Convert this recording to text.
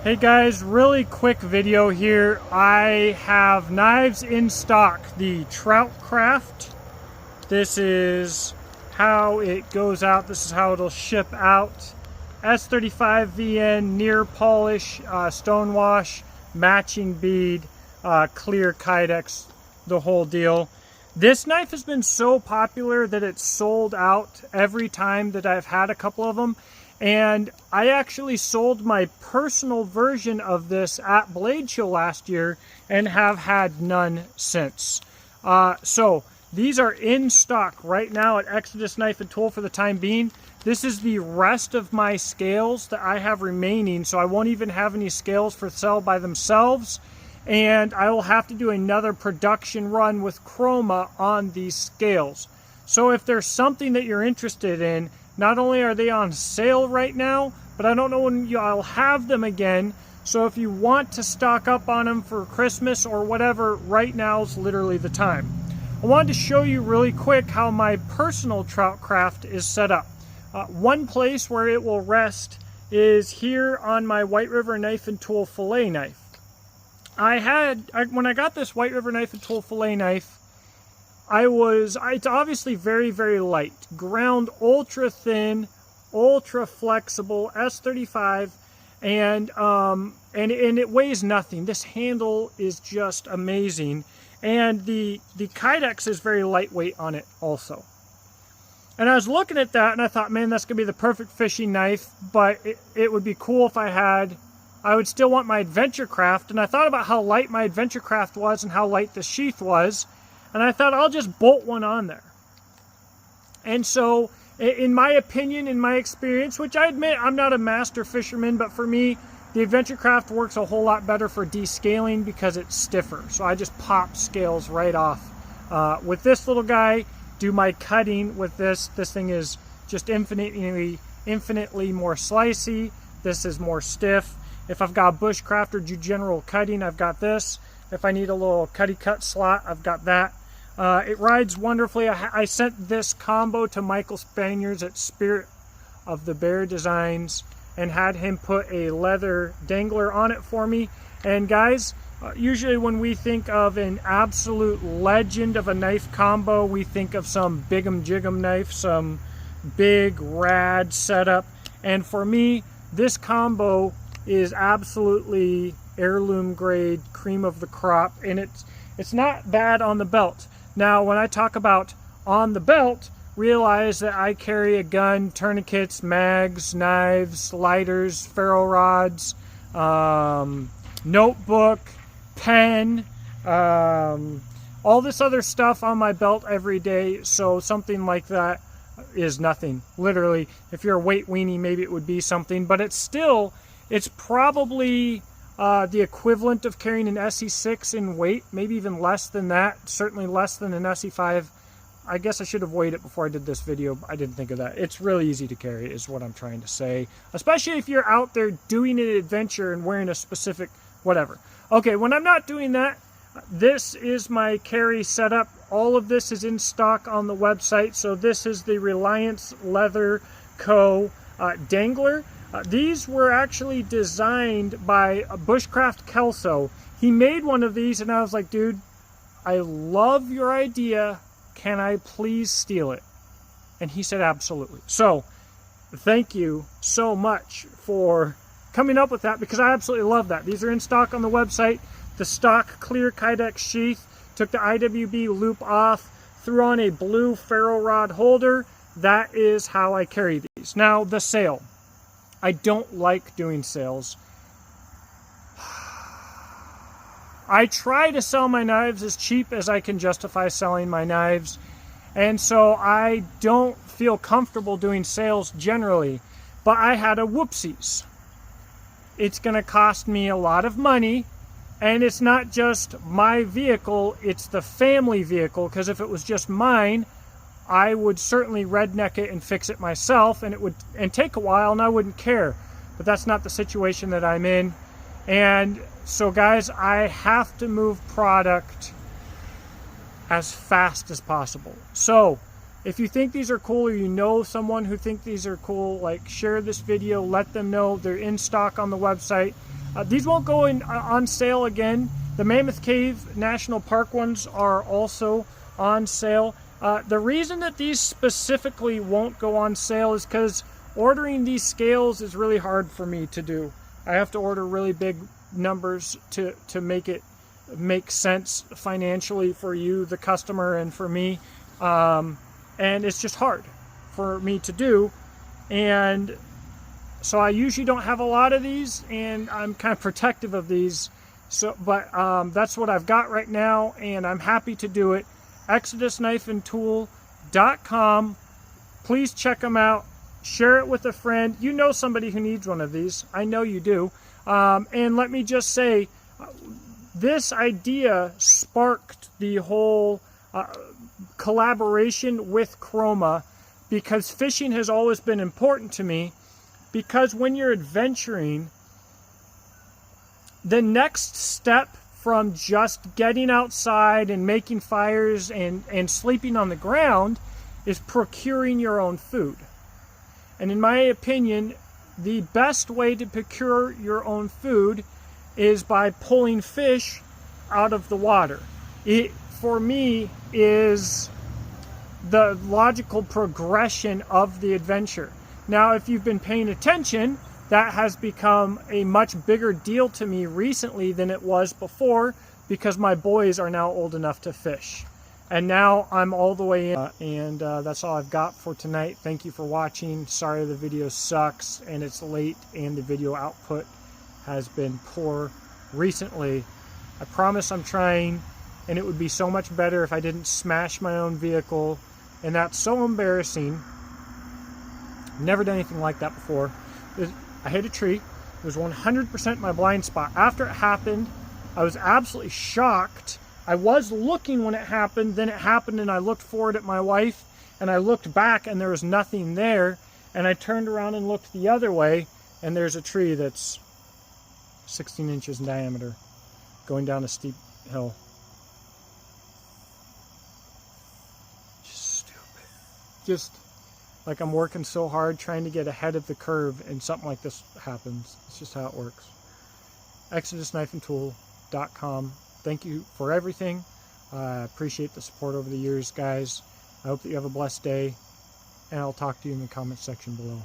Hey guys, really quick video here. I have knives in stock, the Trout Craft. This is how it goes out. This is how it'll ship out. S35 VN, near polish, stone wash, matching bead, clear kydex, the whole deal. This knife has been so popular that it's sold out every time that I've had a couple of them. And I actually sold my personal version of this at Blade Show last year and have had none since. So these are in stock right now at Exodus Knife and Tool for the time being. This is the rest of my scales that I have remaining, so I won't even have any scales for sale by themselves. And I will have to do another production run with chroma on these scales. So if there's something that you're interested in, not only are they on sale right now, but I don't know when I'll have them again. So if you want to stock up on them for Christmas or whatever, right now is literally the time. I wanted to show you really quick how my personal Trout Craft is set up. One place where it will rest is here on my White River Knife and Tool fillet knife. When I got this White River Knife and Tool fillet knife, it's obviously very, very light. Ground ultra thin, ultra flexible, S35, and it weighs nothing. This handle is just amazing. And the kydex is very lightweight on it also. And I was looking at that and I thought, man, that's gonna be the perfect fishing knife, but it would be cool if I would still want my Adventure Craft. And I thought about how light my Adventure Craft was and how light the sheath was. And I thought I'll just bolt one on there. And so, in my opinion, in my experience, which I admit I'm not a master fisherman, but for me, the Adventure Craft works a whole lot better for descaling because it's stiffer. So I just pop scales right off. With this little guy, do my cutting with this. This thing is just infinitely more slicey. This is more stiff. If I've got a bushcraft or do general cutting, I've got this. If I need a little cutty cut slot, I've got that. It rides wonderfully. I sent this combo to Michael Spaniards at Spirit of the Bear Designs and had him put a leather dangler on it for me. And guys, usually when we think of an absolute legend of a knife combo, we think of some big-em jig-em knife, some big rad setup. And for me, this combo is absolutely heirloom grade, cream of the crop, and it's not bad on the belt. Now, when I talk about on the belt, realize that I carry a gun, tourniquets, mags, knives, lighters, ferro rods, notebook, pen, all this other stuff on my belt every day, so something like that is nothing. Literally, if you're a weight weenie, maybe it would be something, but it's probably the equivalent of carrying an SE6 in weight, maybe even less than that, certainly less than an SE5. I guess I should have weighed it before I did this video, but I didn't think of that. It's really easy to carry is what I'm trying to say, especially if you're out there doing an adventure and wearing a specific whatever. Okay, when I'm not doing that, this is my carry setup. All of this is in stock on the website. So this is the Reliance Leather Co. Dangler. These were actually designed by Bushcraft Kelso. He made one of these and I was like, dude, I love your idea. Can I please steal it? And he said, absolutely. So thank you so much for coming up with that because I absolutely love that. These are in stock on the website. The stock clear kydex sheath, took the IWB loop off, threw on a blue ferro rod holder. That is how I carry these. Now the sale. I don't like doing sales. I try to sell my knives as cheap as I can justify selling my knives, and so I don't feel comfortable doing sales generally, but I had a whoopsies. It's going to cost me a lot of money, and it's not just my vehicle, it's the family vehicle, because if it was just mine, I would certainly redneck it and fix it myself, and it would take a while and I wouldn't care. But that's not the situation that I'm in. And so guys, I have to move product as fast as possible. So if you think these are cool or you know someone who thinks these are cool, like share this video, let them know. They're in stock on the website. These won't go on sale again. The Mammoth Cave National Park ones are also on sale. The reason that these specifically won't go on sale is because ordering these scales is really hard for me to do. I have to order really big numbers to make it make sense financially for you, the customer, and for me. And it's just hard for me to do. And so I usually don't have a lot of these, and I'm kind of protective of these. So, but that's what I've got right now, and I'm happy to do it. ExodusKnifeandTool.com. Please check them out. Share it with a friend. You know somebody who needs one of these. I know you do. And let me just say, this idea sparked the whole collaboration with Chroma, because fishing has always been important to me. Because when you're adventuring, the next step from just getting outside and making fires and sleeping on the ground is procuring your own food. And in my opinion, the best way to procure your own food is by pulling fish out of the water. It, for me, is the logical progression of the adventure. Now, if you've been paying attention, that has become a much bigger deal to me recently than it was before, because my boys are now old enough to fish. And now I'm all the way in, and that's all I've got for tonight. Thank you for watching. Sorry the video sucks and it's late and the video output has been poor recently. I promise I'm trying, and it would be so much better if I didn't smash my own vehicle, and that's so embarrassing. Never done anything like that before. I hit a tree. It was 100% my blind spot. After it happened, I was absolutely shocked. I was looking when it happened, then it happened, and I looked forward at my wife, and I looked back, and there was nothing there, and I turned around and looked the other way, and there's a tree that's 16 inches in diameter going down a steep hill. Just stupid. Just like I'm working so hard trying to get ahead of the curve, and something like this happens. It's just how it works. ExodusKnifeandTool.com. Thank you for everything. I appreciate the support over the years, guys. I hope that you have a blessed day, and I'll talk to you in the comment section below.